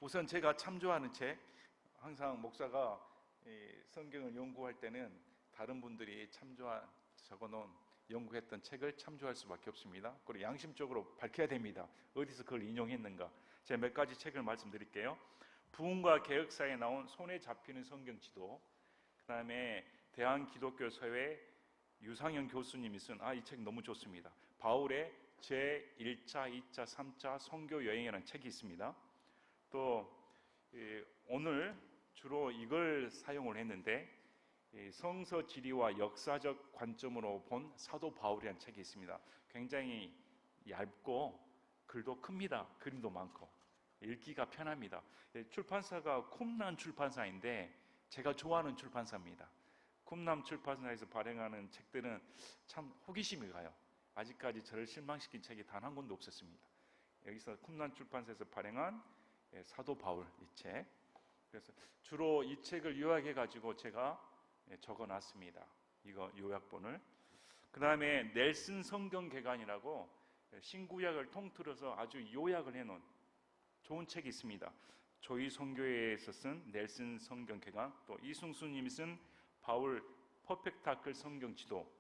우선 제가 참조하는 책, 항상 목사가 성경을 연구할 때는 다른 분들이 적어놓은 연구했던 책을 참조할 수밖에 없습니다. 그리고 양심적으로 밝혀야 됩니다. 어디서 그걸 인용했는가. 제가 몇 가지 책을 말씀드릴게요. 부흥과 개혁사에 나온 손에 잡히는 성경 지도, 그 다음에 대한기독교서회 유상현 교수님이 쓴 이 책 너무 좋습니다. 바울의 제1차, 2차, 3차 선교 여행이라는 책이 있습니다. 또 오늘 주로 이걸 사용을 했는데 성서 지리와 역사적 관점으로 본 사도 바울이라는 책이 있습니다. 굉장히 얇고 글도 큽니다. 그림도 많고 읽기가 편합니다. 출판사가 쿰란 출판사인데 제가 좋아하는 출판사입니다. 쿰란 출판사에서 발행하는 책들은 참 호기심이 가요. 아직까지 저를 실망시킨 책이 단 한 권도 없었습니다. 여기서 쿰란 출판사에서 발행한 사도 바울 이 책, 그래서 주로 이 책을 요약해 가지고 제가 적어놨습니다. 이거 요약본을. 그 다음에 넬슨 성경개관이라고 신구약을 통틀어서 아주 요약을 해놓은 좋은 책이 있습니다. 조이 선교회에서 쓴 넬슨 성경개관, 또 이승수님이 쓴 바울 퍼펙타클 성경지도,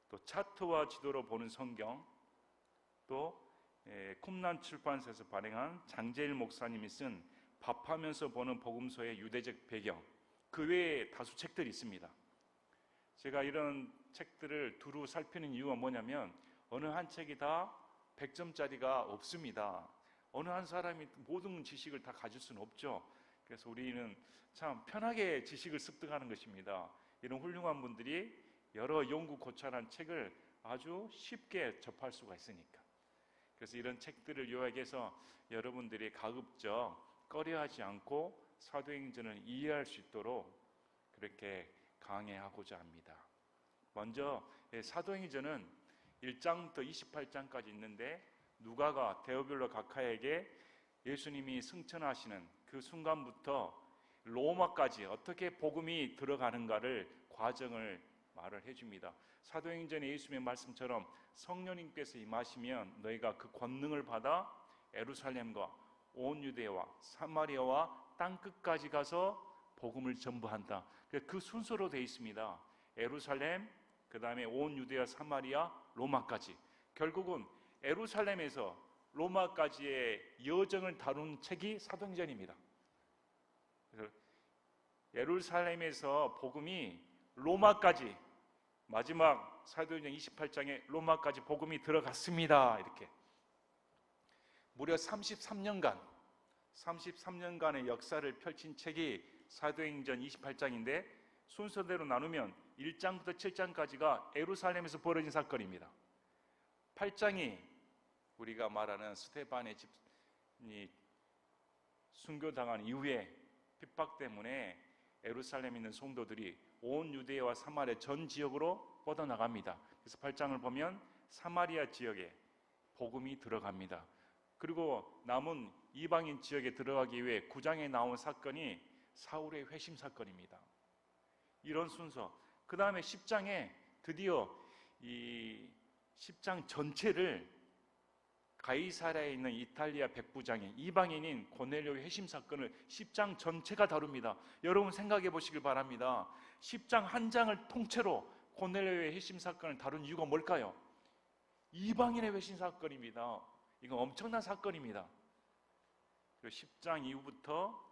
또 차트와 지도로 보는 성경, 또 쿰란 출판사에서 발행한 장재일 목사님이 쓴 밥하면서 보는 복음서의 유대적 배경, 그 외에 다수 책들이 있습니다. 제가 이런 책들을 두루 살피는 이유가 뭐냐면 어느 한 책이 다 100점짜리가 없습니다. 어느 한 사람이 모든 지식을 다 가질 수는 없죠. 그래서 우리는 참 편하게 지식을 습득하는 것입니다. 이런 훌륭한 분들이 여러 연구 고찰한 책을 아주 쉽게 접할 수가 있으니까. 그래서 이런 책들을 요약해서 여러분들이 가급적 꺼려하지 않고 사도행전을 이해할 수 있도록 그렇게 강해하고자 합니다. 먼저 사도행전은 1장부터 28장까지 있는데 누가가 데오빌로 각하에게 예수님이 승천하시는 그 순간부터 로마까지 어떻게 복음이 들어가는가를 과정을 말을 해줍니다. 사도행전의 예수님의 말씀처럼 성령님께서 임하시면 너희가 그 권능을 받아 예루살렘과 온 유대와 사마리아와 땅끝까지 가서 복음을 전부한다. 그 순서로 되어 있습니다. 예루살렘, 그 다음에 온 유대와 사마리아, 로마까지. 결국은 예루살렘에서 로마까지의 여정을 다룬 책이 사도행전입니다. 그래서 예루살렘에서 복음이 로마까지, 마지막 사도행전 28장에 로마까지 복음이 들어갔습니다. 이렇게 무려 33년간의 역사를 펼친 책이 사도행전 28장인데 순서대로 나누면 1장부터 7장까지가 예루살렘에서 벌어진 사건입니다. 8장이 우리가 말하는 스데반의 집이 순교당한 이후에 핍박 때문에 예루살렘에 있는 성도들이 온 유대와 사마리아 전 지역으로 뻗어나갑니다. 그래서 8장을 보면 사마리아 지역에 복음이 들어갑니다. 그리고 남은 이방인 지역에 들어가기 위해 9장에 나온 사건이 사울의 회심 사건입니다. 이런 순서. 그 다음에 10장에 드디어 이 10장 전체를 가이사랴에 있는 이탈리아 백부장인 이방인인 고넬료의 회심 사건을 10장 전체가 다룹니다. 여러분 생각해 보시길 바랍니다. 10장 한 장을 통째로 고넬료의 회심 사건을 다룬 이유가 뭘까요? 이방인의 회심 사건입니다. 이건 엄청난 사건입니다. 그리고 10장 이후부터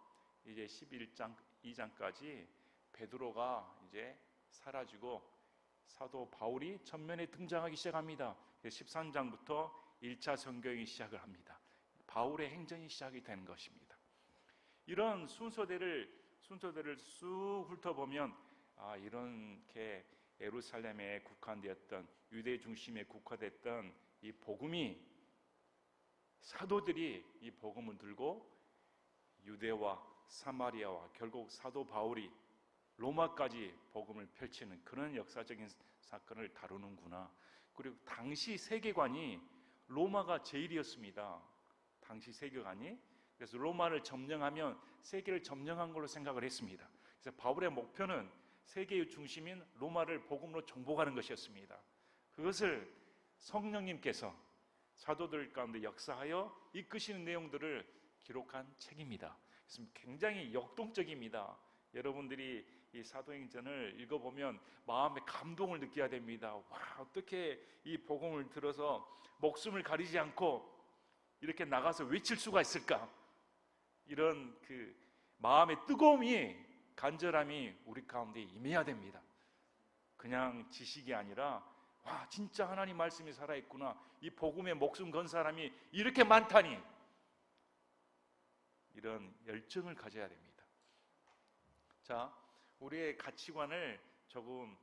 이제 11장 2장까지 베드로가 이제 사라지고 사도 바울이 전면에 등장하기 시작합니다. 13장부터 1차 선교행이 시작을 합니다. 바울의 행전이 시작이 되는 것입니다. 이런 순서대를 쑥 훑어보면 이렇게 예루살렘에 국한되었던, 유대 중심에 국화됐던 이 복음이, 사도들이 이 복음을 들고 유대와 사마리아와 결국 사도 바울이 로마까지 복음을 펼치는 그런 역사적인 사건을 다루는구나. 그리고 당시 세계관이 로마가 제일이었습니다. 당시 세계관이. 그래서 로마를 점령하면 세계를 점령한 걸로 생각을 했습니다. 그래서 바울의 목표는 세계의 중심인 로마를 복음으로 정복하는 것이었습니다. 그것을 성령님께서 사도들 가운데 역사하여 이끄시는 내용들을 기록한 책입니다. 그래서 굉장히 역동적입니다. 여러분들이 이 사도행전을 읽어보면 마음에 감동을 느껴야 됩니다. 와, 어떻게 이 복음을 들어서 목숨을 가리지 않고 이렇게 나가서 외칠 수가 있을까? 이런 그 마음의 뜨거움이, 간절함이 우리 가운데 임해야 됩니다. 그냥 지식이 아니라 와, 진짜 하나님 말씀이 살아있구나, 이 복음에 목숨 건 사람이 이렇게 많다니, 이런 열정을 가져야 됩니다. 자, 우리의 가치관을 조금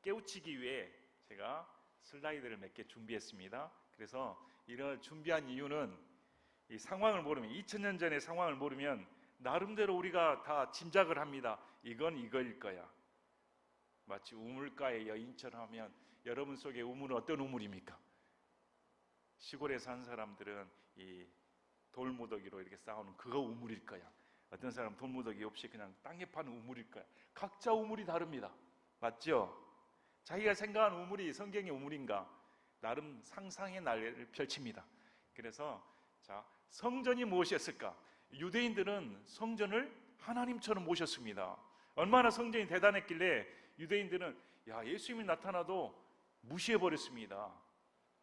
깨우치기 위해 제가 슬라이드를 몇 개 준비했습니다. 그래서 이걸 준비한 이유는 이 상황을 모르면, 2000년 전의 상황을 모르면 나름대로 우리가 다 짐작을 합니다. 이건 이거일 거야. 마치 우물가의 여인처럼 하면 여러분 속에 우물은 어떤 우물입니까? 시골에 산 사람들은 이 돌무더기로 이렇게 쌓아놓은 그거 우물일 거야. 어떤 사람은 돌무더기 없이 그냥 땅에 파는 우물일 거야. 각자 우물이 다릅니다. 맞죠? 자기가 생각하는 우물이 성경의 우물인가? 나름 상상의 날개를 펼칩니다. 그래서 자, 성전이 무엇이었을까? 유대인들은 성전을 하나님처럼 모셨습니다. 얼마나 성전이 대단했길래 유대인들은 야, 예수님이 나타나도 무시해버렸습니다.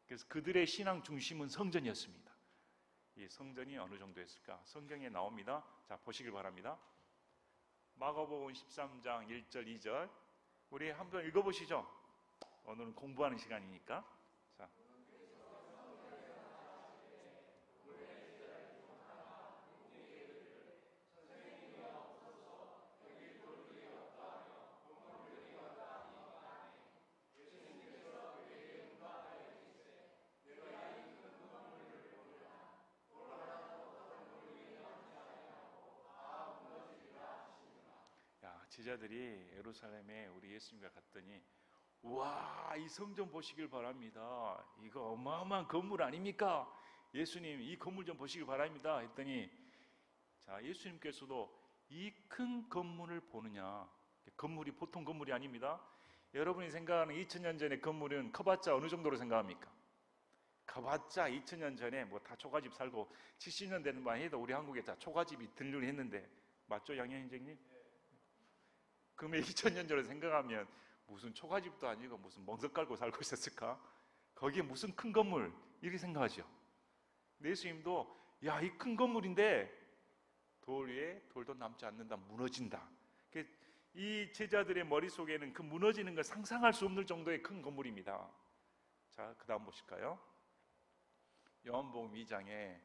그래서 그들의 신앙 중심은 성전이었습니다. 이 성전이 어느 정도였을까? 성경에 나옵니다. 자, 보시길 바랍니다. 마가복음 13장 1절 2절 우리 한번 읽어보시죠. 오늘은 공부하는 시간이니까. 자, 제자들이 예루살렘에 우리 예수님과 갔더니 우와, 이 성전 보시길 바랍니다. 이거 어마어마한 건물 아닙니까? 예수님, 이 건물 좀 보시길 바랍니다 했더니, 자, 예수님께서도 이 큰 건물을 보느냐? 건물이 보통 건물이 아닙니다. 여러분이 생각하는 2000년 전의 건물은 커봤자 어느 정도로 생각합니까? 커봤자 2000년 전에 뭐 다 초가집 살고 70년 되는 만 해도 우리 한국에 다 초가집이 들르리 했는데, 맞죠, 양현 선생님? 그러면 2000년 전에 생각하면 무슨 초가집도 아니고 무슨 멍석 깔고 살고 있었을까? 거기에 무슨 큰 건물, 이렇게 생각하죠. 예수님도 야, 이 큰 건물인데 돌 위에 돌도 남지 않는다, 무너진다. 이 제자들의 머릿속에는 그 무너지는 걸 상상할 수 없는 정도의 큰 건물입니다. 자, 그 다음 보실까요? 요한복음 2장에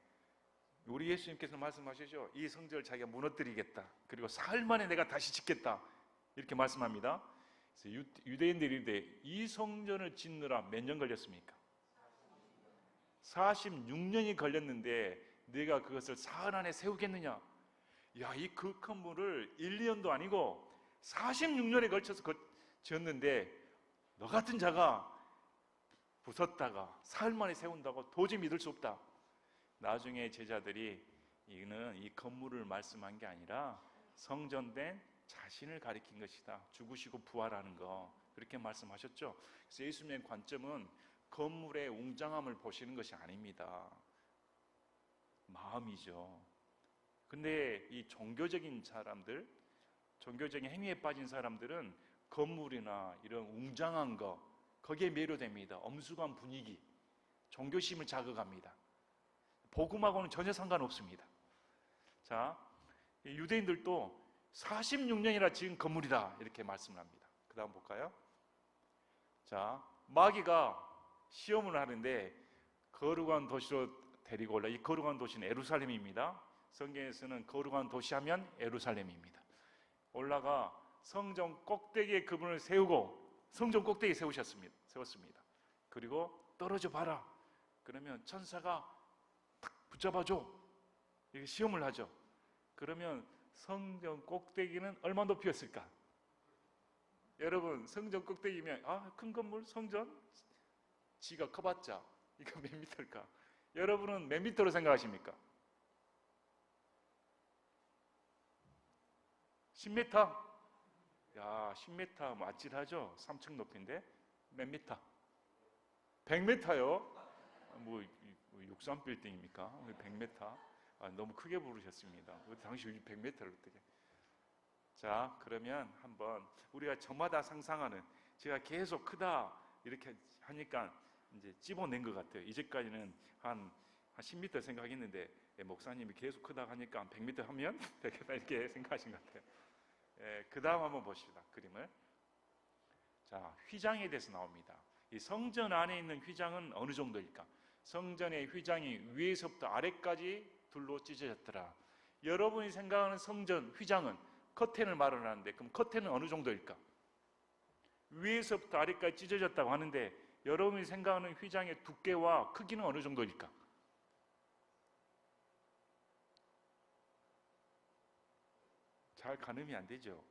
우리 예수님께서 말씀하시죠. 이 성전을 자기가 무너뜨리겠다, 그리고 사흘 만에 내가 다시 짓겠다, 이렇게 말씀합니다. 그래서 유대인들이 이르되 이 성전을 짓느라 몇 년 걸렸습니까? 46년이 걸렸는데 네가 그것을 사흘 안에 세우겠느냐? 야, 이 그 건물을 1, 2년도 아니고 46년에 걸쳐서 지었는데 너 같은 자가 부쉈다가 사흘 만에 세운다고? 도저히 믿을 수 없다. 나중에 제자들이 이는 이 건물을 말씀한 게 아니라 성전된 자신을 가리킨 것이다. 죽으시고 부활하는 거, 그렇게 말씀하셨죠. 그래서 예수님의 관점은 건물의 웅장함을 보시는 것이 아닙니다. 마음이죠. 근데 이 종교적인 사람들, 종교적인 행위에 빠진 사람들은 건물이나 이런 웅장한 거, 거기에 매료됩니다. 엄숙한 분위기, 종교심을 자극합니다. 복음하고는 전혀 상관없습니다. 자, 유대인들도 46년이나 지은 건물이다, 이렇게 말씀을 합니다. 그 다음 볼까요? 자, 마귀가 시험을 하는데 거룩한 도시로 데리고 올라. 이 거룩한 도시는 예루살렘입니다. 성경에서는 거룩한 도시 하면 예루살렘입니다. 올라가 성전 꼭대기에 그분을 세우고, 성전 꼭대기에 세웠습니다. 그리고 떨어져 봐라. 그러면 천사가 탁 붙잡아줘, 이렇게 시험을 하죠. 그러면 성전 꼭대기는 얼마 높이였을까? 여러분, 성전 꼭대기면 큰 건물, 성전? 지가 커봤자 이거 몇 미터일까? 여러분은 몇 미터로 생각하십니까? 10m? 야, 10m 아찔하죠? 3층 높이인데 몇 미터? 100m요? 뭐 63빌딩입니까? 100m? 너무 크게 부르셨습니다. 당시 100m를 어떻게? 자, 그러면 한번 우리가 저마다 상상하는, 제가 계속 크다 이렇게 하니까 이제 집어낸 것 같아요. 이제까지는 한 10m 생각했는데 목사님이 계속 크다 하니까 한 100m 하면 되겠다 이렇게 생각하신 것 같아요. 그 다음 한번 보십시다. 그림을. 자, 휘장에 대해서 나옵니다. 이 성전 안에 있는 휘장은 어느 정도일까? 성전의 휘장이 위에서부터 아래까지 둘로 찢어졌더라. 여러분이 생각하는 성전 휘장은 커튼을 말하는데, 그럼 커튼은 어느 정도일까? 위에서부터 아래까지 찢어졌다고 하는데 여러분이 생각하는 휘장의 두께와 크기는 어느 정도일까? 잘 가늠이 안 되죠.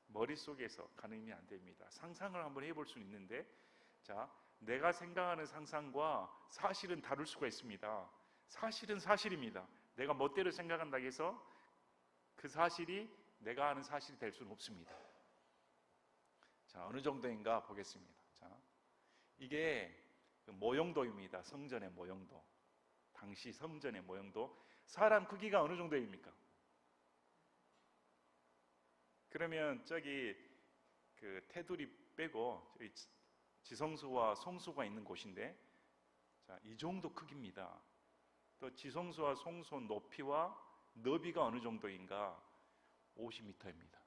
머릿속에서 가늠이 안 됩니다. 상상을 한번 해볼 수는 있는데, 자, 내가 생각하는 상상과 사실은 다를 수가 있습니다. 사실은 사실입니다. 내가 멋대로 생각한다고 해서 그 사실이 내가 아는 사실이 될 수는 없습니다. 자, 어느 정도인가 보겠습니다. 자, 이게 모형도입니다. 성전의 모형도. 당시 성전의 모형도. 사람 크기가 어느 정도입니까? 그러면 저기 그 테두리 빼고 저기 지성소와 송소가 있는 곳인데, 자, 이 정도 크기입니다. 또 지성소와 송소 높이와 너비가 어느 정도인가? 50m입니다.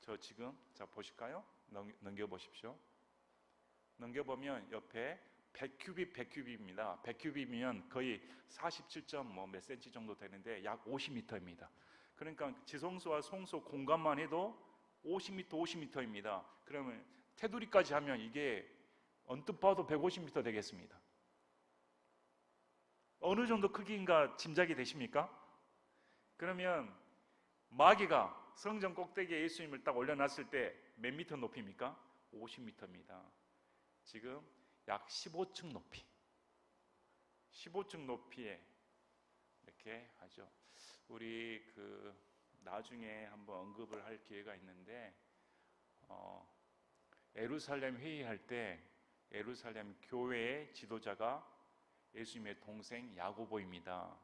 저 지금, 자, 보실까요? 넘겨보십시오. 넘겨보면 옆에 100큐빅 100큐빅입니다. 100큐빅이면 거의 47점 몇 센치 정도 되는데 약 50m입니다. 그러니까 지성소와 송소 공간만 해도 50m, 50m입니다. 그러면 테두리까지 하면 이게 언뜻 봐도 150m 되겠습니다. 어느 정도 크기인가 짐작이 되십니까? 그러면 마귀가 성전 꼭대기에 예수님을 딱 올려놨을 때 몇 미터 높이입니까? 50m입니다. 지금 약 15층 높이, 15층 높이에 이렇게 하죠. 우리 나중에 한번 언급을 할 기회가 있는데, 예루살렘 회의할 때 예루살렘 교회의 지도자가 예수님의 동생 야고보입니다.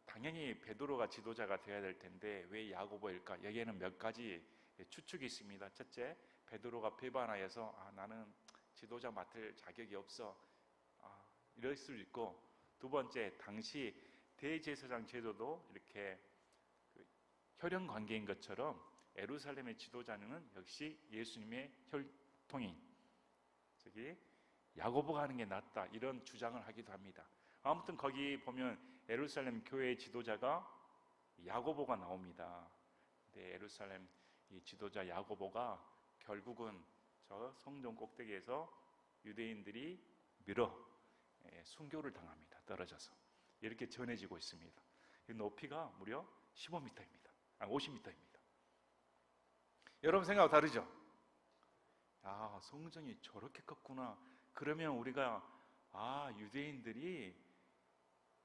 당연히 베드로가 지도자가 되어야 될 텐데 왜 야고보일까? 여기에는 몇 가지 추측이 있습니다. 첫째, 베드로가 배반하여서 나는 지도자 맡을 자격이 없어, 이럴 수도 있고, 두 번째, 당시 대제사장 제도도 이렇게 혈연 관계인 것처럼 예루살렘의 지도자는 역시 예수님의 혈통인 저기 야고보가 하는 게 낫다, 이런 주장을 하기도 합니다. 아무튼 거기 보면 예루살렘 교회의 지도자가 야고보가 나옵니다. 근데 예루살렘 이 지도자 야고보가 결국은 저 성전 꼭대기에서 유대인들이 밀어 순교를 당합니다. 떨어져서. 이렇게 전해지고 있습니다. 높이가 무려 15m입니다. 50m입니다. 여러분 생각하고 다르죠? 성전이 저렇게 컸구나. 그러면 우리가 유대인들이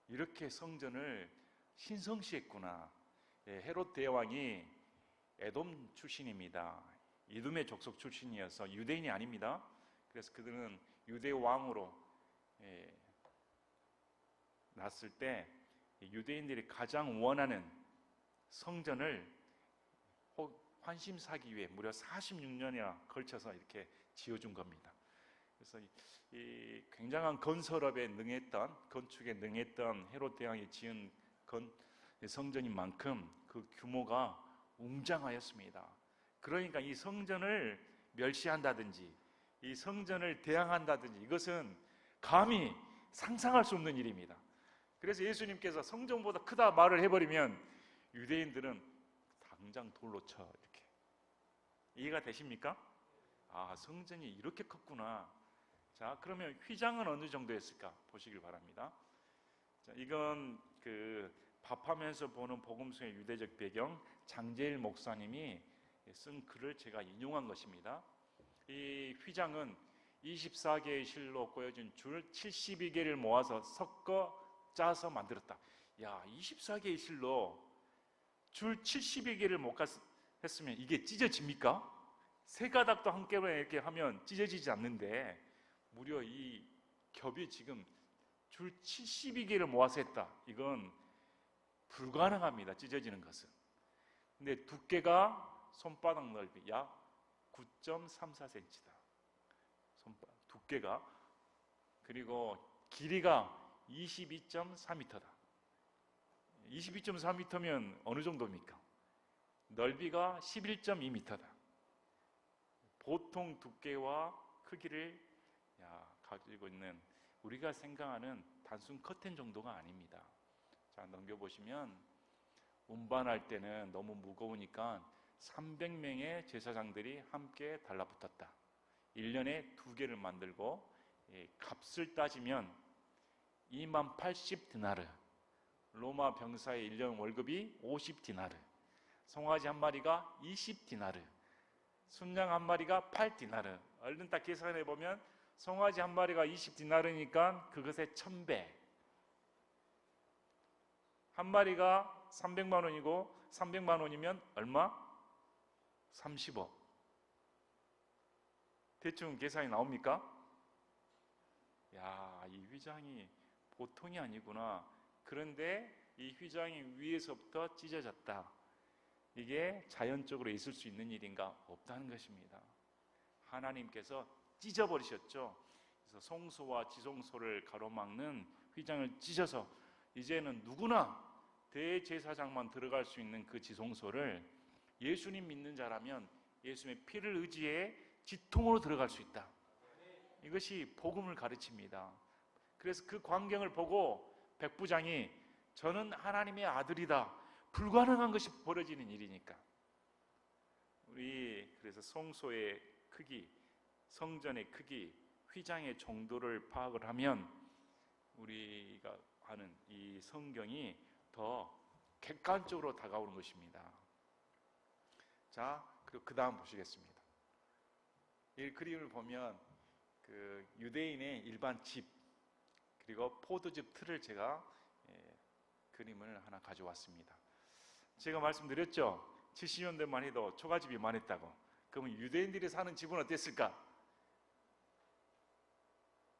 이렇게 성전을 신성시했구나. 헤롯 대왕이 에돔 출신입니다. 이둠의 족속 출신이어서 유대인이 아닙니다. 그래서 그들은 유대 왕으로 났을 때 유대인들이 가장 원하는 성전을 환심사기 위해 무려 46년이나 걸쳐서 이렇게 지어준 겁니다. 그래서 이 굉장한 건설업에 능했던, 건축에 능했던 헤롯 대왕이 지은 성전인 만큼 그 규모가 웅장하였습니다. 그러니까 이 성전을 멸시한다든지 이 성전을 대항한다든지 이것은 감히 상상할 수 없는 일입니다. 그래서 예수님께서 성전보다 크다 말을 해버리면 유대인들은 당장 돌로 쳐, 이렇게. 이해가 되십니까? 성전이 이렇게 컸구나. 자, 그러면 휘장은 어느 정도였을까 보시길 바랍니다. 자, 이건 밥하면서 보는 복음서의 유대적 배경, 장제일 목사님이 쓴 글을 제가 인용한 것입니다. 이 휘장은 24개의 실로 꼬여진 줄 72개를 모아서 섞어 짜서 만들었다. 24개의 실로 줄 72개를 했으면 이게 찢어집니까? 세 가닥도 함께 이렇게 하면 찢어지지 않는데 무려 이 겹이 지금 줄 72개를 모아서 했다. 이건 불가능합니다. 찢어지는 것은. 근데 두께가 손바닥 넓이 약 9.34cm다. 손바닥 두께가. 그리고 길이가 22.4m다. 22.4m면 어느 정도입니까? 넓이가 11.2m다. 보통 두께와 크기를 가지고 있는 우리가 생각하는 단순 커튼 정도가 아닙니다. 자, 넘겨보시면 운반할 때는 너무 무거우니까 300명의 제사장들이 함께 달라붙었다. 1년에 2개를 만들고 값을 따지면 2만 80디나르, 로마 병사의 1년 월급이 50디나르, 송아지 한 마리가 20디나르, 순양 한 마리가 8디나르. 얼른 딱 계산해 보면 송아지 한 마리가 20디나르니까 그것의 1000배. 한 마리가 300만 원이고 300만 원이면 얼마? 30억. 대충 계산이 나옵니까? 야, 이 휘장이 보통이 아니구나. 그런데 이 휘장이 위에서부터 찢어졌다. 이게 자연적으로 있을 수 있는 일인가? 없다는 것입니다. 하나님께서 찢어버리셨죠. 그래서 성소와 지성소를 가로막는 휘장을 찢어서 이제는 누구나 대제사장만 들어갈 수 있는 그 지성소를 예수님 믿는 자라면 예수님의 피를 의지해 지통으로 들어갈 수 있다. 이것이 복음을 가르칩니다. 그래서 그 광경을 보고 백부장이 저는 하나님의 아들이다. 불가능한 것이 벌어지는 일이니까. 우리 그래서 성소의 크기, 성전의 크기, 휘장의 정도를 파악을 하면 우리가 하는 이 성경이 더 객관적으로 다가오는 것입니다. 자, 그리고 그 다음 보시겠습니다. 이 그림을 보면 그 유대인의 일반 집 그리고 포도즙 틀을 제가 그림을 하나 가져왔습니다. 제가 말씀드렸죠. 70년대만 해도 초가집이 많았다고. 그러면 유대인들이 사는 집은 어땠을까?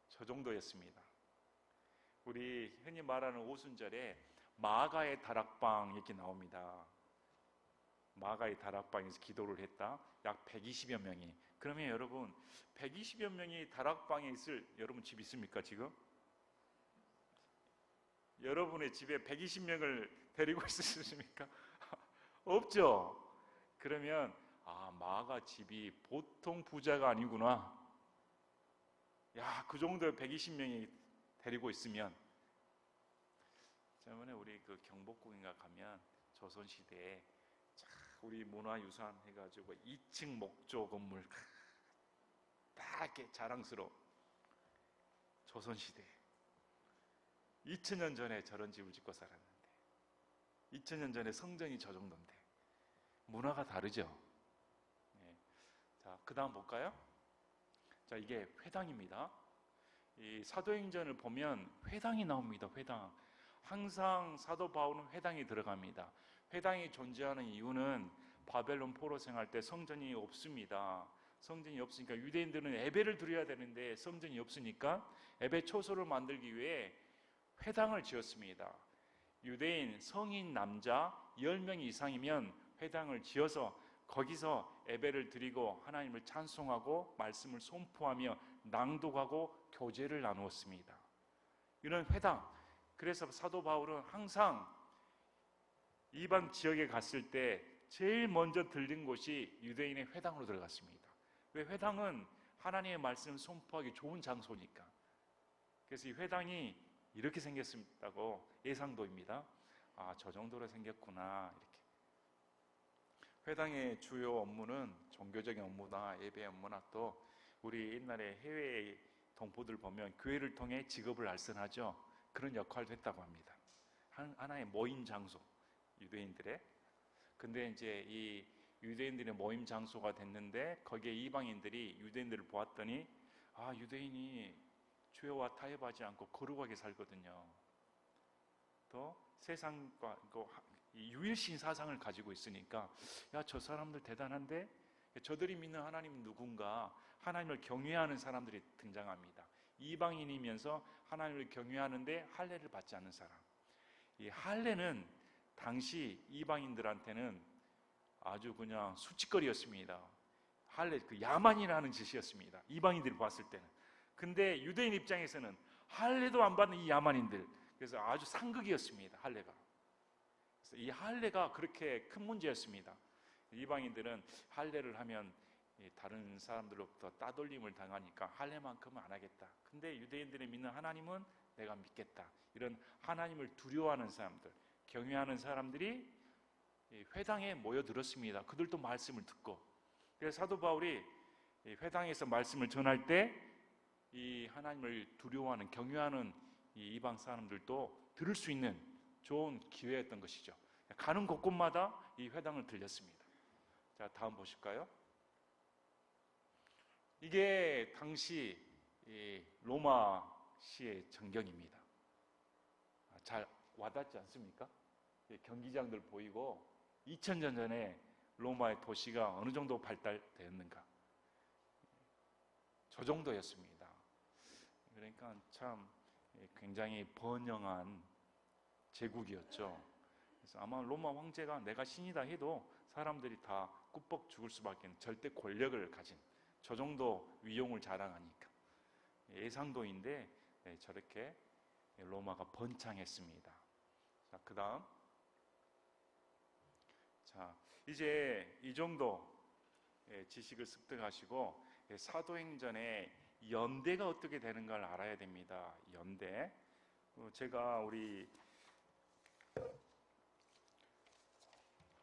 저 정도였습니다. 우리 흔히 말하는 오순절에 마가의 다락방 이렇게 나옵니다. 마가의 다락방에서 기도를 했다. 약 120여 명이. 그러면 여러분 120여 명이 다락방에 있을 여러분 집 있습니까 지금? 여러분의 집에 120명을 데리고 있으십니까? 없죠? 그러면 마가 집이 보통 부자가 아니구나. 야, 그 정도에 120명이 데리고 있으면 저번에 우리 그 경복궁인가 가면 조선시대에 우리 문화유산 해가지고 2층 목조 건물 다 이렇게 자랑스러워. 조선시대 2000년 전에 저런 집을 짓고 살았는데 2000년 전에 성전이 저 정도인데 문화가 다르죠. 네. 자, 그 다음 볼까요? 자, 이게 회당입니다. 이 사도행전을 보면 회당이 나옵니다. 회당. 항상 사도 바울은 회당에 들어갑니다. 회당이 존재하는 이유는 바벨론 포로 생활 때 성전이 없습니다. 성전이 없으니까 유대인들은 예배를 드려야 되는데 성전이 없으니까 예배 초소를 만들기 위해 회당을 지었습니다. 유대인 성인 남자 10명 이상이면 회당을 지어서 거기서 예배를 드리고 하나님을 찬송하고 말씀을 선포하며 낭독하고 교제를 나누었습니다. 이런 회당. 그래서 사도 바울은 항상 이방 지역에 갔을 때 제일 먼저 들린 곳이 유대인의 회당으로 들어갔습니다. 왜? 회당은 하나님의 말씀을 선포하기 좋은 장소니까. 그래서 이 회당이 이렇게 생겼다고 예상도입니다. 저 정도로 생겼구나. 이렇게. 회당의 주요 업무는 종교적인 업무나 예배 업무나 또 우리 옛날에 해외 동포들 보면 교회를 통해 직업을 알선하죠. 그런 역할도 했다고 합니다. 하나의 모임 장소, 유대인들의. 근데 이제 이 유대인들의 모임 장소가 됐는데 거기에 이방인들이 유대인들을 보았더니 유대인이 죄와 타협하지 않고 거룩하게 살거든요. 또 세상과 유일신 사상을 가지고 있으니까 저 사람들 대단한데 저들이 믿는 하나님은 누군가 하나님을 경외하는 사람들이 등장합니다. 이방인이면서 하나님을 경외하는데 할례를 받지 않는 사람. 이 할례는 당시 이방인들한테는 아주 그냥 수치거리였습니다. 할례, 그 야만이라는 짓이었습니다. 이방인들이 봤을 때는. 근데 유대인 입장에서는 할례도 안 받는 이 야만인들, 그래서 아주 상극이었습니다. 할례가. 그래서 이 할례가 그렇게 큰 문제였습니다. 이방인들은 할례를 하면 다른 사람들로부터 따돌림을 당하니까 할례만큼은 안 하겠다. 근데 유대인들이 믿는 하나님은 내가 믿겠다. 이런 하나님을 두려워하는 사람들, 경외하는 사람들이 회당에 모여들었습니다. 그들도 말씀을 듣고. 그래서 사도 바울이 회당에서 말씀을 전할 때 이 하나님을 두려워하는, 경외하는 이 이방 사람들도 들을 수 있는 좋은 기회였던 것이죠. 가는 곳곳마다 이 회당을 들렸습니다. 자, 다음 보실까요? 이게 당시 로마시의 전경입니다. 잘 와닿지 않습니까? 경기장들 보이고 2000년 전에 로마의 도시가 어느 정도 발달되었는가, 저 정도였습니다. 그러니까 참 굉장히 번영한 제국이었죠. 그래서 아마 로마 황제가 내가 신이다 해도 사람들이 다 꾸벅 죽을 수밖에 없는 절대 권력을 가진, 저 정도 위용을 자랑하니까 예상도인데 저렇게 로마가 번창했습니다. 자, 그 다음, 자, 이제 이 정도 지식을 습득하시고 사도행전의 연대가 어떻게 되는가를 알아야 됩니다. 연대. 제가 우리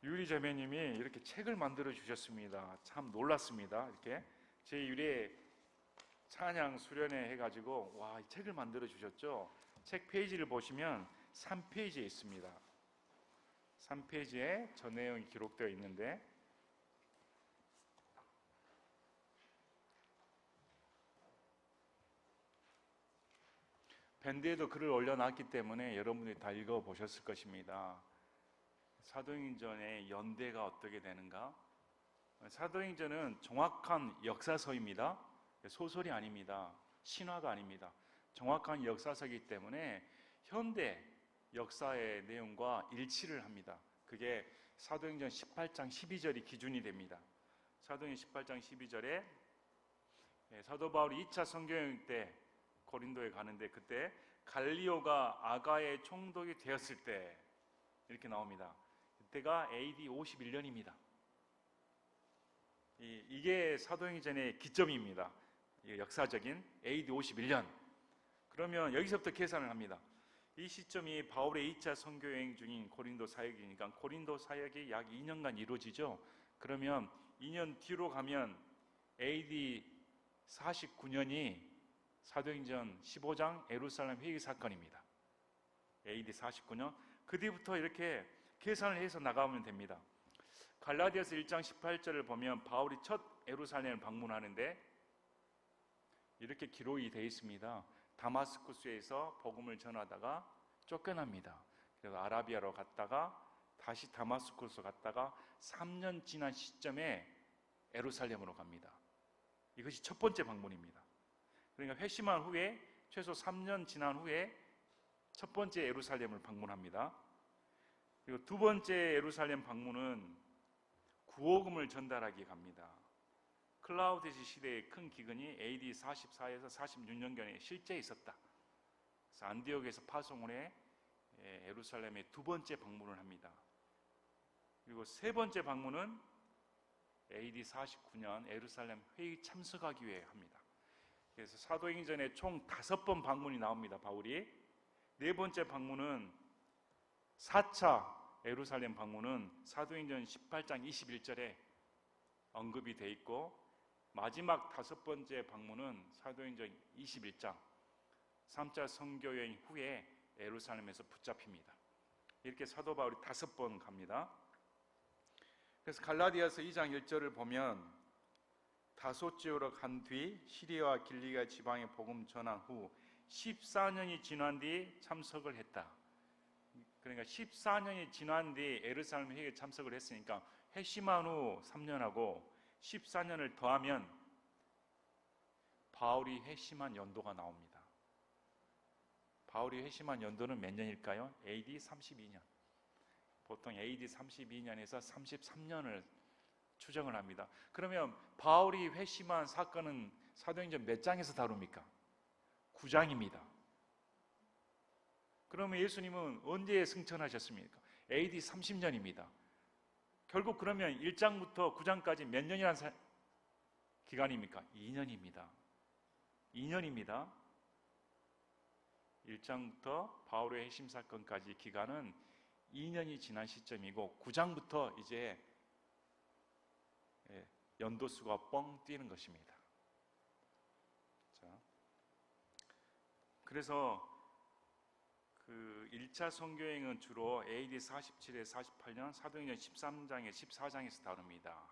유리자매님이 이렇게 책을 만들어 주셨습니다. 참 놀랐습니다. 이렇게 제1회 찬양 수련회 해가지고 와, 이 책을 만들어 주셨죠. 책 페이지를 보시면 3페이지에 있습니다. 3페이지에 저 내용이 기록되어 있는데, 밴드에도 글을 올려놨기 때문에 여러분들이 다 읽어보셨을 것입니다. 사도행전의 연대가 어떻게 되는가? 사도행전은 정확한 역사서입니다. 소설이 아닙니다. 신화가 아닙니다. 정확한 역사서이기 때문에 현대 역사의 내용과 일치를 합니다. 그게 사도행전 18장 12절이 기준이 됩니다. 사도행전 18장 12절에 사도 바울이 2차 선교여행 때 고린도에 가는데, 그때 갈리오가 아가의 총독이 되었을 때 이렇게 나옵니다. 그때가 AD 51년입니다. 이게 사도행전의 기점입니다. 역사적인 AD 51년. 그러면 여기서부터 계산을 합니다. 이 시점이 바울의 2차 선교여행 중인 고린도 사역이니까 고린도 사역이 약 2년간 이루어지죠. 그러면 2년 뒤로 가면 AD 49년이 사도행전 15장 예루살렘 회의 사건입니다. AD 49년. 그 뒤부터 이렇게 계산을 해서 나가면 됩니다. 갈라디아서 1장 18절을 보면 바울이 첫 예루살렘을 방문하는데 이렇게 기록이 되어 있습니다. 다마스쿠스에서 복음을 전하다가 쫓겨납니다. 그래서 아라비아로 갔다가 다시 다마스쿠스 갔다가 3년 지난 시점에 예루살렘으로 갑니다. 이것이 첫 번째 방문입니다. 그러니까 회심한 후에 최소 3년 지난 후에 첫 번째 예루살렘을 방문합니다. 그리고 두 번째 예루살렘 방문은 구호금을 전달하기 갑니다. 클라우디스 시대의 큰 기근이 AD 44에서 46년경에 실제 있었다. 그래서 안디옥에서 파송을 해 예루살렘에 두 번째 방문을 합니다. 그리고 세 번째 방문은 AD 49년 예루살렘 회의 참석하기 위해 합니다. 그래서 사도행전에 총 5번 방문이 나옵니다. 바울이. 네 번째 방문은 4차 예루살렘 방문은 사도행전 18장 21절에 언급이 돼 있고, 마지막 5번째 방문은 사도행전 21장 3차 선교여행 후에 예루살렘에서 붙잡힙니다. 이렇게 사도 바울이 5번 갑니다. 그래서 갈라디아서 2장 1절을 보면 다소 지역으로 간 뒤 시리아와 길리기아 지방에 복음 전한 후 14년이 지난 뒤 참석을 했다. 그러니까 14년이 지난 뒤 예루살렘 회의에 참석을 했으니까 회심한 후 3년하고 14년을 더하면 바울이 회심한 연도가 나옵니다. 바울이 회심한 연도는 몇 년일까요? AD 32년. 보통 AD 32년에서 33년을 추정을 합니다. 그러면 바울이 회심한 사건은 사도행전 몇 장에서 다룹니까? 9장입니다. 그러면 예수님은 언제 승천하셨습니까? AD 30년입니다. 결국 그러면 1장부터 9장까지 몇 년이라는 기간입니까? 2년입니다. 2년입니다. 1장부터 바울의 회심 사건까지 기간은 2년이 지난 시점이고 9장부터 이제 연도수가 뻥 뛰는 것입니다. 자, 그래서 그 1차 선교행은 주로 AD 47에서 48년, 사도행전 13장에 14장에서 다룹니다.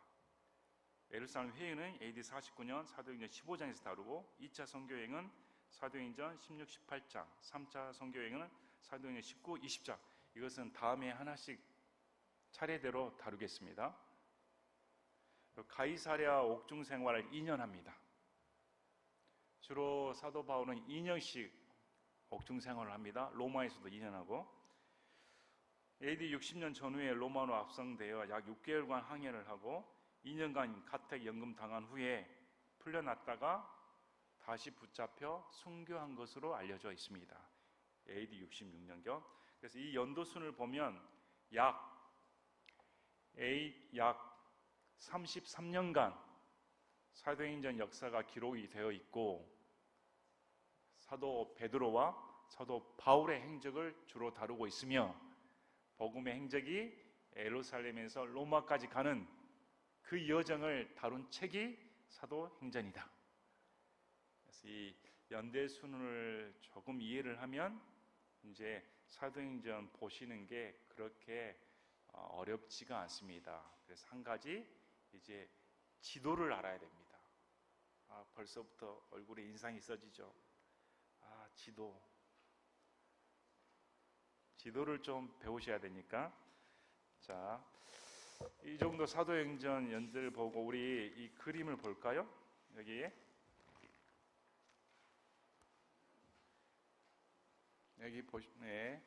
예루살렘 회의는 AD 49년, 사도행전 15장에서 다루고 2차 선교행은 사도행전 16, 18장, 3차 선교행은 사도행전 19, 20장. 이것은 다음에 하나씩 차례대로 다루겠습니다. 가이사랴 옥중 생활을 2년 합니다. 주로 사도 바울은 2년씩 옥중 생활을 합니다. 로마에서도 2년 하고, AD 60년 전후에 로마로 압송되어 약 6개월간 항해를 하고 2년간 가택 연금 당한 후에 풀려났다가 다시 붙잡혀 순교한 것으로 알려져 있습니다. AD 66년경. 그래서 이 연도순을 보면 약 33년간 사도행전 역사가 기록이 되어 있고, 사도 베드로와 사도 바울의 행적을 주로 다루고 있으며, 복음의 행적이 예루살렘에서 로마까지 가는 그 여정을 다룬 책이 사도행전이다. 그래서 이 연대순을 조금 이해를 하면 이제 사도행전 보시는 게 그렇게 어렵지가 않습니다. 그래서 한 가지 이제 지도를 알아야 됩니다. 벌써부터 얼굴에 인상이 써지죠. 지도를 좀 배우셔야 되니까. 자, 이 정도 사도행전 연대를 보고 우리 이 그림을 볼까요? 여기 보시네.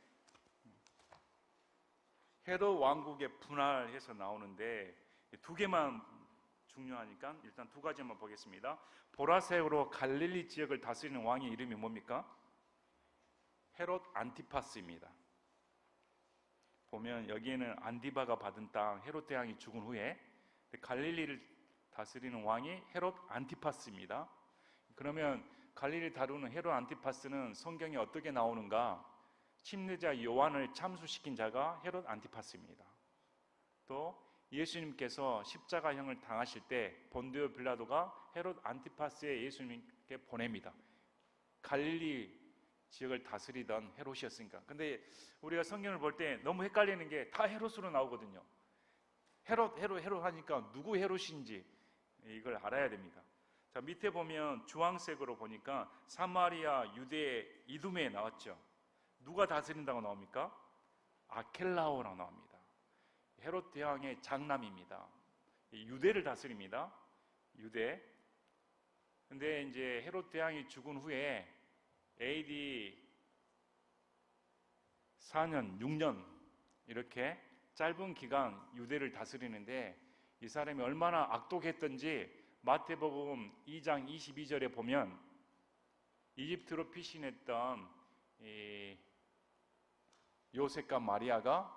헤롯 왕국의 분할해서 나오는데 두 개만 중요하니까 일단 두 가지만 보겠습니다. 보라색으로 갈릴리 지역을 다스리는 왕의 이름이 뭡니까? 헤롯 안티파스입니다. 보면 여기에는 안디바가 받은 땅, 헤롯 대왕이 죽은 후에 갈릴리를 다스리는 왕이 헤롯 안티파스입니다. 그러면 갈릴리를 다루는 헤롯 안티파스는 성경에 어떻게 나오는가? 침례자 요한을 참수시킨 자가 헤롯 안티파스입니다. 또 예수님께서 십자가형을 당하실 때 본디오 빌라도가 헤롯 안티파스에 예수님께 보냅니다. 갈릴리 지역을 다스리던 헤롯이었으니까. 근데 우리가 성경을 볼 때 너무 헷갈리는 게 다 헤롯으로 나오거든요. 헤롯 하니까 누구 헤롯인지 이걸 알아야 됩니다. 자, 밑에 보면 주황색으로 보니까 사마리아, 유대, 이두메에 나왔죠. 누가 다스린다고 나옵니까? 아켈라오라고 나옵니다. 헤롯 대왕의 장남입니다. 유대를 다스립니다. 유대. 근데 이제 헤롯 대왕이 죽은 후에 AD 4년, 6년 이렇게 짧은 기간 유대를 다스리는데 이 사람이 얼마나 악독했던지 마태복음 2장 22절에 보면 이집트로 피신했던 요셉과 마리아가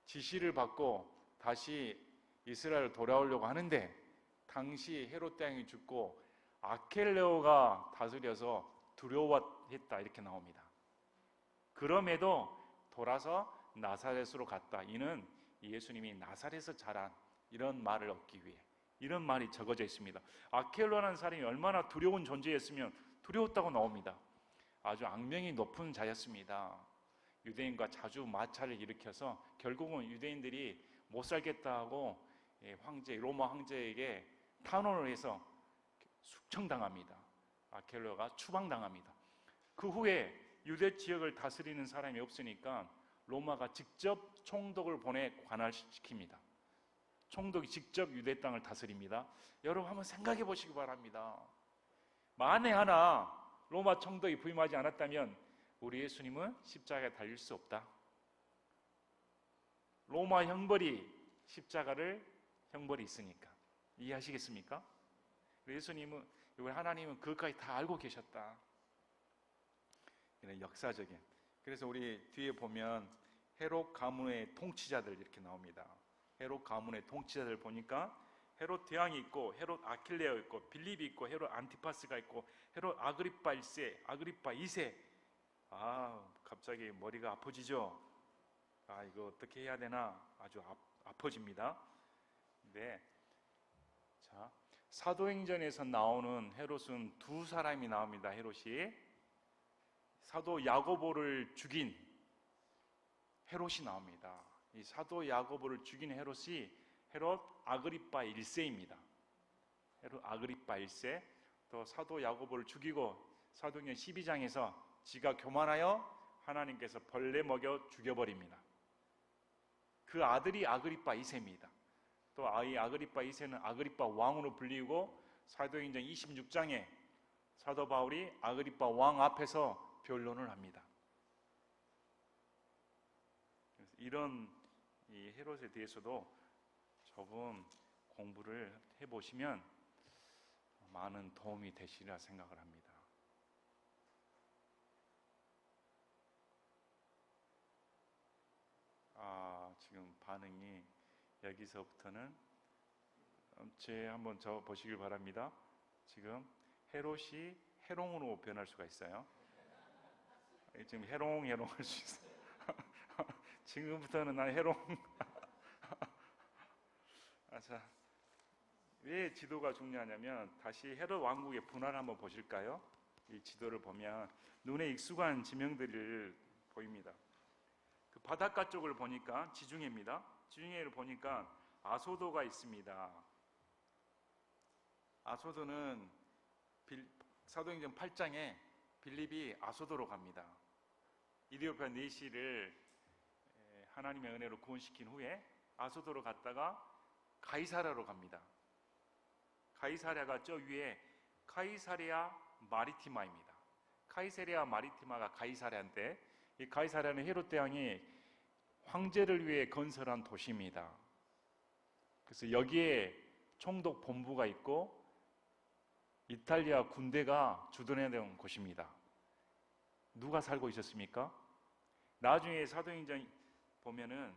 지시를 받고 다시 이스라엘로 돌아오려고 하는데 당시 헤롯 대왕이 죽고 아켈레오가 다스려서 두려워했다 이렇게 나옵니다. 그럼에도 돌아서 나사렛으로 갔다. 이는 예수님이 나사렛에서 자란 이런 말을 얻기 위해 이런 말이 적어져 있습니다. 아켈레오라는 사람이 얼마나 두려운 존재였으면 두려웠다고 나옵니다. 아주 악명이 높은 자였습니다. 유대인과 자주 마찰을 일으켜서 결국은 유대인들이 못 살겠다 하고 로마 황제에게 탄원을 해서 숙청당합니다. 아켈레오가 추방당합니다. 그 후에 유대 지역을 다스리는 사람이 없으니까 로마가 직접 총독을 보내 관할시킵니다. 총독이 직접 유대 땅을 다스립니다. 여러분 한번 생각해 보시기 바랍니다. 만에 하나 로마 총독이 부임하지 않았다면 우리 예수님은 십자가에 달릴 수 없다. 로마 형벌이 십자가를 형벌이 있으니까. 이해하시겠습니까? 예수님은, 우리 하나님은 그것까지 다 알고 계셨다. 이런 역사적인. 그래서 우리 뒤에 보면 헤롯 가문의 통치자들 이렇게 나옵니다. 헤롯 가문의 통치자들 보니까 헤롯 대왕이 있고, 헤롯 아킬레오 있고, 빌립이 있고, 헤롯 안티파스가 있고, 헤롯 아그리파 1세, 아그리파 2세. 갑자기 머리가 아파지죠? 이거 어떻게 해야 되나? 아주 아파집니다. 네. 자, 사도행전에서 나오는 헤롯은 두 사람이 나옵니다. 헤롯이 사도 야고보를 죽인 헤롯이 나옵니다. 이 사도 야고보를 죽인 헤롯이 헤롯 아그리파 1세입니다. 헤롯 아그리파 1세. 또 사도 야고보를 죽이고 사도행전 12장에서 지가 교만하여 하나님께서 벌레 먹여 죽여버립니다. 그 아들이 아그리파 2세입니다. 또 이 아그리파 2세는 아그리파 왕으로 불리고 사도행전 26장에 사도 바울이 아그리파 왕 앞에서 변론을 합니다. 그래서 이런 이 헤롯에 대해서도 조금 공부를 해보시면 많은 도움이 되시리라 생각을 합니다. 지금 반응이 여기서부터는 제 한번 저 보시길 바랍니다. 지금 헤롯이 해롱으로 변할 수가 있어요. 지금 해롱 할 수 있어요. 지금부터는 난 해롱. 자, 왜 지도가 중요하냐면 다시 헤롯 왕국의 분화를 한번 보실까요? 이 지도를 보면 눈에 익숙한 지명들이 보입니다. 그 바닷가 쪽을 보니까 지중해입니다. 지중해를 보니까 아소도가 있습니다. 아소도는 사도행전 8장에 빌립이 아소도로 갑니다. 이디오피아 내시를 하나님의 은혜로 구원시킨 후에 아소도로 갔다가 가이사랴로 갑니다. 가이사랴가 저 위에 카이사리아 마리티마입니다. 카이사리아 마리티마가 가이사랴인데, 이 가이사랴는 헤롯 대왕이 황제를 위해 건설한 도시입니다. 그래서 여기에 총독 본부가 있고 이탈리아 군대가 주둔해던 곳입니다. 누가 살고 있었습니까? 나중에 사도행전 보면은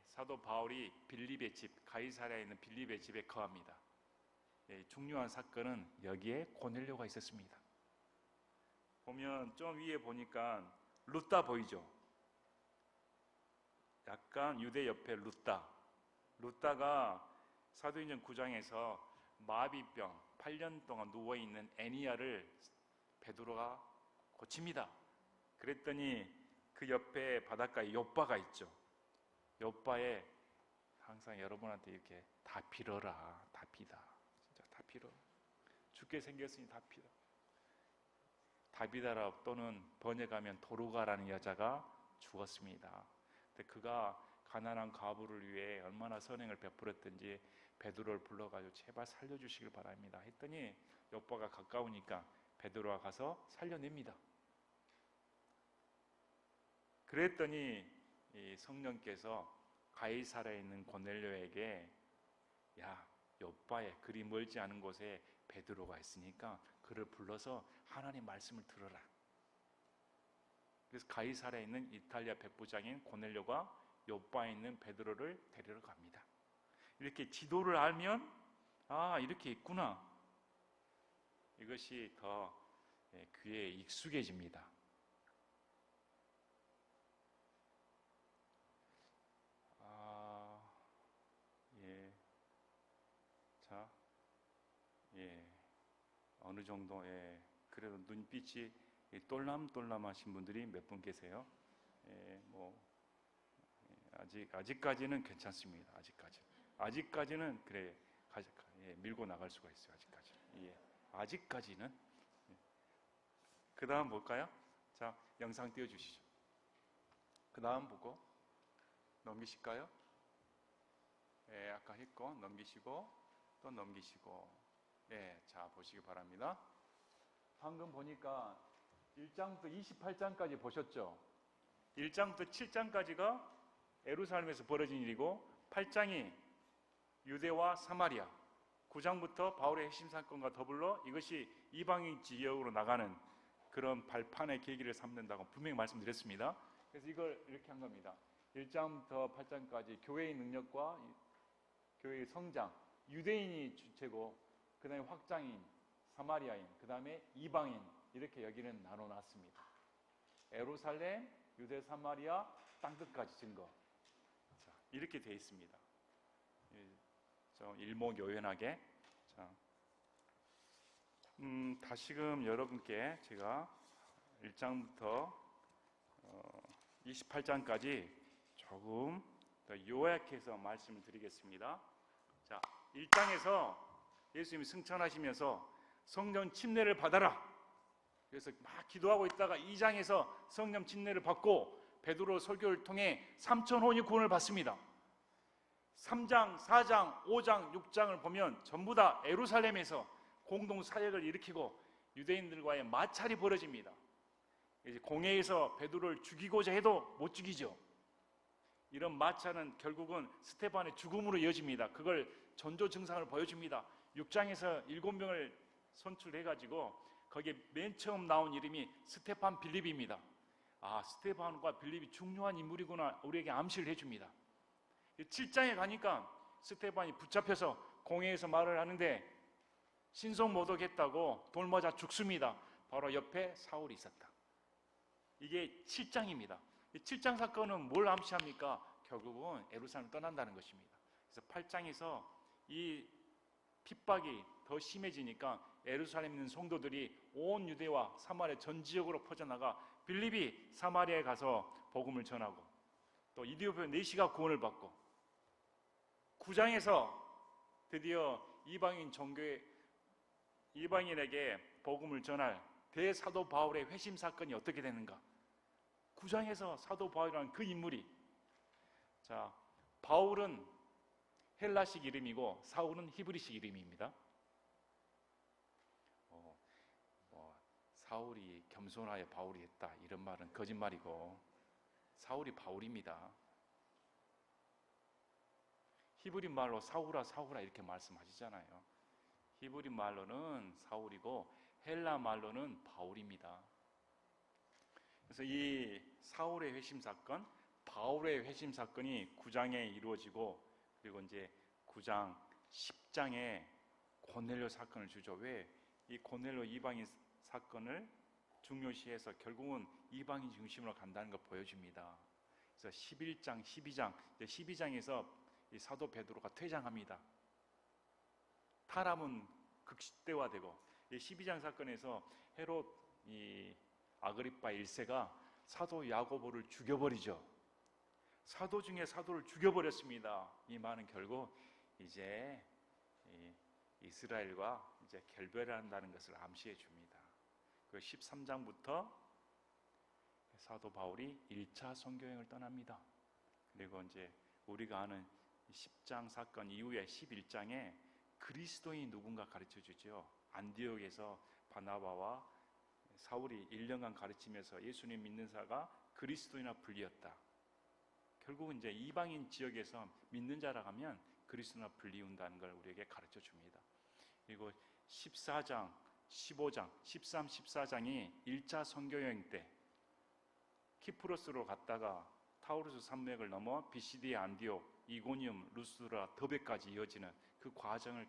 사도 바울이 빌립의 집, 가이사랴에 있는 빌립의 집에 거합니다. 중요한 사건은 여기에 고넬료가 있었습니다. 보면 좀 위에 보니까 루따 보이죠? 약간 유대 옆에 루따가 사도행전 9장에서 마비병 8년 동안 누워있는 애니야를 베드로가 고칩니다. 그랬더니 그 옆에 바닷가에 욥바가 있죠. 욥바에 항상 여러분한테 이렇게 다 빌어라, 다 비다. 진짜 다 빌어. 죽게 생겼으니 다 빌어. 다비다라 또는 번역하면 도루가라는 여자가 죽었습니다. 근데 그가 가난한 과부를 위해 얼마나 선행을 베풀었든지 베드로를 불러가지고 제발 살려주시길 바랍니다 했더니 욥바가 가까우니까 베드로가 가서 살려냅니다. 그랬더니 이 성령께서 가이사랴에 있는 고넬료에게 야, 욥바에 그리 멀지 않은 곳에 베드로가 있으니까 그를 불러서 하나님 말씀을 들어라. 그래서 가이사랴에 있는 이탈리아 백부장인 고넬료가 욥바에 있는 베드로를 데리러 갑니다. 이렇게 지도를 알면 이렇게 있구나. 이것이 더 귀에 익숙해집니다. 어느 정도, 그래도 눈빛이 똘남똘남하신 분들이 몇 분 계세요. 아직까지는 괜찮습니다. 아직까지는 그래, 밀고 나갈 수가 있어요. 아직까지는. 그 다음 볼까요? 자, 영상 띄워주시죠. 그 다음 보고 넘기실까요? 아까 했고 넘기시고 또 넘기시고. 자, 보시기 바랍니다. 방금 보니까 1장부터 28장까지 보셨죠? 1장부터 7장까지가 예루살렘에서 벌어진 일이고 8장이 유대와 사마리아, 9장부터 바울의 핵심 사건과 더불어 이것이 이방인 지역으로 나가는 그런 발판의 계기를 삼는다고 분명히 말씀드렸습니다. 그래서 이걸 이렇게 한 겁니다. 1장부터 8장까지 교회의 능력과 교회의 성장, 유대인이 주체고 그 다음에 확장인, 사마리아인, 그 다음에 이방인, 이렇게 여기는 나눠놨습니다. 예루살렘, 유대, 사마리아, 땅끝까지 증거. 자, 이렇게 되어 있습니다. 좀 일목요연하게. 자, 다시금 여러분께 제가 1장부터 28장까지 조금 더 요약해서 말씀을 드리겠습니다. 자, 1장에서 예수님이 승천하시면서 성령 침례를 받아라. 그래서 막 기도하고 있다가 2장에서 성령 침례를 받고 베드로 설교를 통해 3,000혼이 구원을 받습니다. 3장, 4장, 5장, 6장을 보면 전부 다 예루살렘에서 공동 사역을 일으키고 유대인들과의 마찰이 벌어집니다. 이제 공회에서 베드로를 죽이고자 해도 못 죽이죠. 이런 마찰은 결국은 스데반의 죽음으로 이어집니다. 그걸 전조 증상을 보여줍니다. 6장에서 7명을 선출해가지고 거기에 맨 처음 나온 이름이 스데반 빌립입니다. 아, 스데반과 빌립이 중요한 인물이구나 우리에게 암시를 해줍니다. 7장에 가니까 스데반이 붙잡혀서 공회에서 말을 하는데 신성모독했다고 돌 맞아 죽습니다. 바로 옆에 사울이 있었다. 이게 7장입니다. 7장 사건은 뭘 암시합니까? 결국은 예루살렘을 떠난다는 것입니다. 그래서 8장에서 이 핍박이 더 심해지니까 예루살렘에 있는 성도들이 온 유대와 사마리아 전 지역으로 퍼져나가 빌립이 사마리아에 가서 복음을 전하고 또 이디오피아 내시가 구원을 받고 9장에서 드디어 이방인에게 복음을 전할 대사도 바울의 회심 사건이 어떻게 되는가? 9장에서 사도 바울이라는 그 인물이, 자, 바울은 헬라식 이름이고 사울은 히브리식 이름입니다. 사울이 겸손하여 바울이 했다 이런 말은 거짓말이고 사울이 바울입니다. 히브리 말로 사울아 사울아 이렇게 말씀하시잖아요. 히브리 말로는 사울이고 헬라 말로는 바울입니다. 그래서 이 사울의 회심 사건, 바울의 회심 사건이 9장에 이루어지고 그리고 이제 9장, 10장에 고넬료 사건을 주죠. 왜? 이 고넬료 이방인 사건을 중요시해서 결국은 이방인 중심으로 간다는 걸 보여줍니다. 그래서 11장, 12장, 12장에서 이 사도 베드로가 퇴장합니다. 타락은 극대화되고 12장 사건에서 헤롯 아그리파 1세가 사도 야고보를 죽여버리죠. 사도 중에 사도를 죽여버렸습니다. 이 말은 결국 이제 이스라엘과 이제 결별한다는 것을 암시해 줍니다. 그 13장부터 사도 바울이 1차 선교여행을 떠납니다. 그리고 이제 우리가 아는 10장 사건 이후에 11장에 그리스도인 누군가 가르쳐 주죠. 안디옥에서 바나바와 사울이 1년간 가르치면서 예수님 믿는 자가 그리스도인으로 불리었다. 결국은 이제 이방인 지역에서 믿는 자라 하면 그리스도인으로 불리운다는 걸 우리에게 가르쳐 줍니다. 그리고 14장, 15장, 13, 14장이 1차 선교여행 때 키프로스로 갔다가 타우루스 산맥을 넘어 비시디의 안디옥, 이고니움, 루스드라, 더베까지 이어지는 그 과정을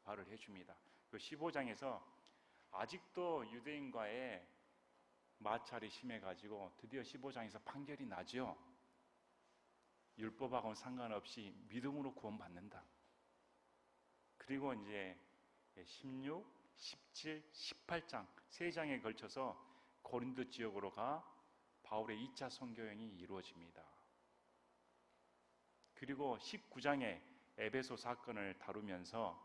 말을 해줍니다. 그 15장에서 아직도 유대인과의 마찰이 심해가지고 드디어 15장에서 판결이 나죠. 율법하고는 상관없이 믿음으로 구원받는다. 그리고 이제 16, 17, 18장 세 장에 걸쳐서 고린도 지역으로 가 바울의 2차 선교여행이 이루어집니다. 그리고 19장에 에베소 사건을 다루면서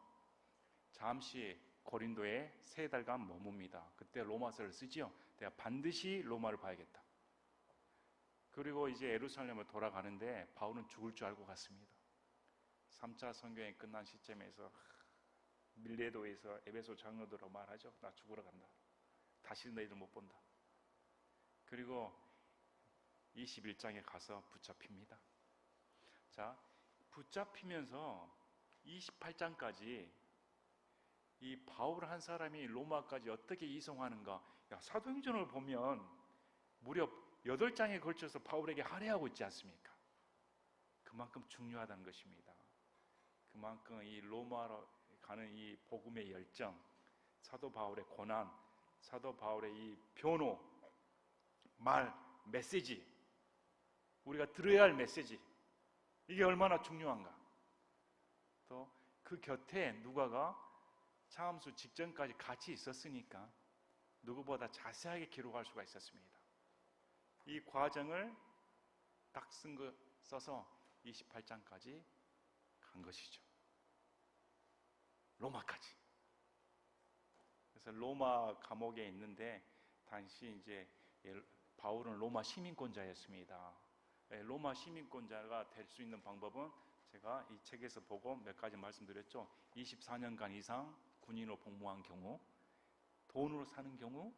잠시 고린도에 3달간 머뭅니다. 그때 로마서를 쓰지요. 내가 반드시 로마를 봐야겠다. 그리고 이제 예루살렘을 돌아가는데 바울은 죽을 줄 알고 갔습니다. 3차 선교여행 끝난 시점에서 밀레도에서 에베소 장로들로 말하죠. 나 죽으러 간다. 다시 너희들 못 본다. 그리고 21장에 가서 붙잡힙니다. 자, 붙잡히면서 28장까지 이 바울 한 사람이 로마까지 어떻게 이송하는가. 사도행전을 보면 무려 8장에 걸쳐서 바울에게 할애하고 있지 않습니까? 그만큼 중요하다는 것입니다. 그만큼 이 로마로 가는 이 복음의 열정, 사도 바울의 고난, 사도 바울의 이 변호, 말, 메시지, 우리가 들어야 할 메시지, 이게 얼마나 중요한가. 또 그 곁에 누가가 참수 직전까지 같이 있었으니까 누구보다 자세하게 기록할 수가 있었습니다. 이 과정을 딱 써서 28장까지 간 것이죠. 로마까지. 그래서 로마 감옥에 있는데 당시 이제 바울은 로마 시민권자였습니다. 로마 시민권자가 될 수 있는 방법은 제가 이 책에서 보고 몇 가지 말씀드렸죠. 24년간 이상 군인으로 복무한 경우, 돈으로 사는 경우,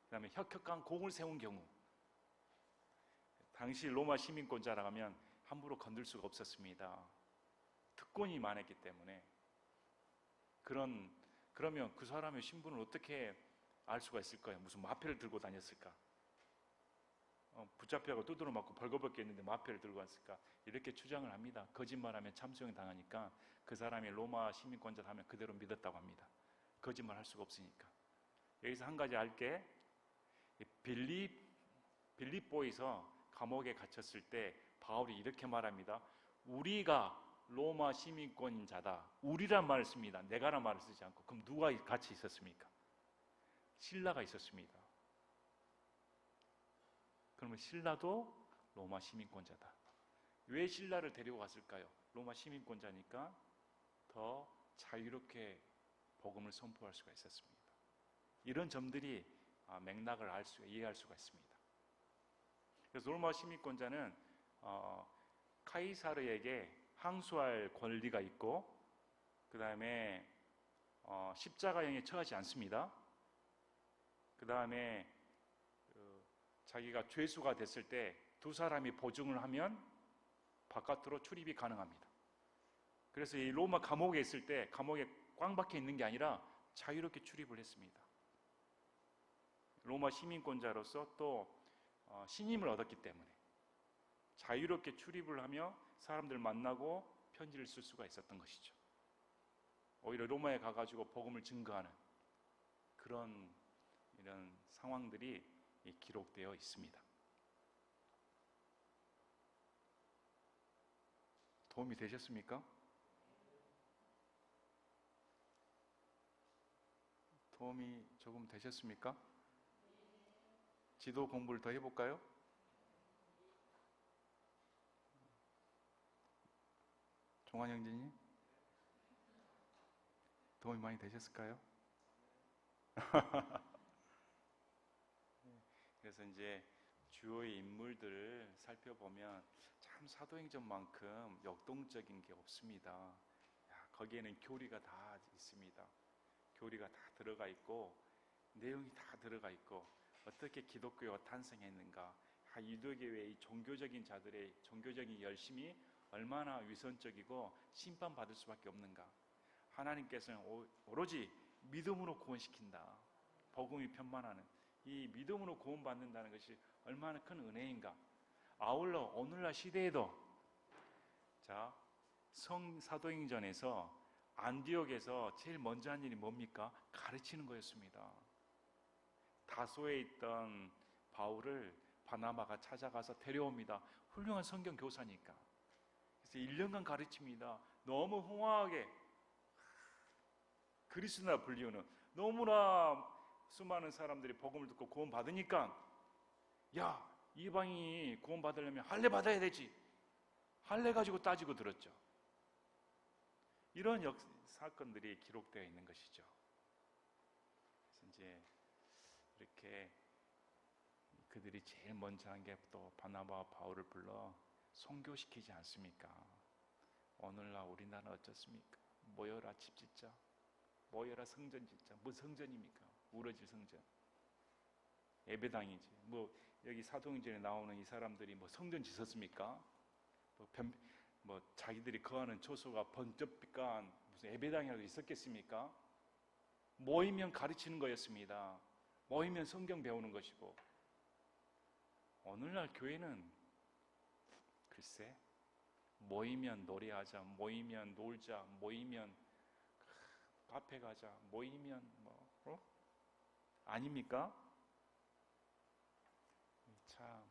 그 다음에 혁혁한 공을 세운 경우. 당시 로마 시민권자라 하면 함부로 건들 수가 없었습니다. 특권이 많았기 때문에. 그러면 그 사람의 신분을 어떻게 알 수가 있을까요? 무슨 마패를 들고 다녔을까? 붙잡혀가고 두드러 맞고 벌거벗게 했는데 마패를 들고 왔을까? 이렇게 추정을 합니다. 거짓말하면 참수형 당하니까 그 사람이 로마 시민권자 하면 그대로 믿었다고 합니다. 거짓말 할 수가 없으니까. 여기서 한 가지 알게, 빌립보에서 감옥에 갇혔을 때 바울이 이렇게 말합니다. 우리가 로마 시민권자다. 우리란 말을 씁니다. 내가란 말을 쓰지 않고. 그럼 누가 같이 있었습니까? 실라가 있었습니다. 그러면 실라도 로마 시민권자다. 왜 실라를 데리고 갔을까요? 로마 시민권자니까 더 자유롭게 복음을 선포할 수가 있었습니다. 이런 점들이 맥락을 이해할 수가 있습니다. 그래서 로마 시민권자는 카이사르에게 항소할 권리가 있고, 그 다음에 십자가형에 처하지 않습니다. 그 다음에 자기가 죄수가 됐을 때 두 사람이 보증을 하면 바깥으로 출입이 가능합니다. 그래서 이 로마 감옥에 있을 때 감옥에 꽝 박혀 있는 게 아니라 자유롭게 출입을 했습니다. 로마 시민권자로서 또 신임을 얻었기 때문에 자유롭게 출입을 하며 사람들 만나고 편지를 쓸 수가 있었던 것이죠. 오히려 로마에 가가지고 복음을 증거하는 이런 상황들이 기록되어 있습니다. 도움이 되셨습니까? 도움이 조금 되셨습니까? 지도 공부를 더 해볼까요? 종환 형제님, 도움이 많이 되셨을까요? 그래서 이제 주요의 인물들을 살펴보면 참 사도행전만큼 역동적인 게 없습니다. 거기에는 교리가 다 있습니다. 교리가 다 들어가 있고 내용이 다 들어가 있고 어떻게 기독교가 탄생했는가, 유대교의 종교적인 자들의 종교적인 열심이 얼마나 위선적이고 심판받을 수밖에 없는가. 하나님께서는 오로지 믿음으로 구원시킨다. 복음이 편만하는 이 믿음으로 구원받는다는 것이 얼마나 큰 은혜인가. 아울러 오늘날 시대에도 사도행전에서 안디옥에서 제일 먼저 한 일이 뭡니까? 가르치는 거였습니다. 다소에 있던 바울을 바나바가 찾아가서 데려옵니다. 훌륭한 성경 교사니까. 그래서 1년간 가르칩니다. 너무 흥황하게 그리스도나 불리우는, 너무나 수많은 사람들이 복음을 듣고 구원 받으니까 이방인이 구원 받으려면 할례 받아야 되지. 할례 가지고 따지고 들었죠. 이런 사건들이 기록되어 있는 것이죠. 그래서 이제 이렇게 그들이 제일 먼저 한 게 또 바나바와 바울을 불러 선교시키지 않습니까? 오늘날 우리나라는 어떻습니까? 모여라 집 짓자, 모여라 성전 짓자. 뭐 성전입니까? 우러질 성전, 예배당이지. 뭐 여기 사도행전에 나오는 이 사람들이 뭐 성전 짓었습니까? 뭐 자기들이 거하는 초소가 번쩍빛간 무슨 예배당이라도 있었겠습니까? 모이면 가르치는 거였습니다. 모이면 성경 배우는 것이고, 오늘날 교회는 글쎄, 모이면 노래하자, 모이면 놀자, 모이면 카페 가자, 모이면 아닙니까? 참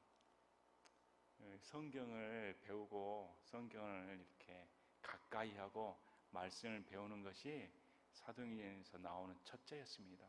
성경을 배우고 성경을 이렇게 가까이 하고 말씀을 배우는 것이 사도행전에서 나오는 첫째였습니다.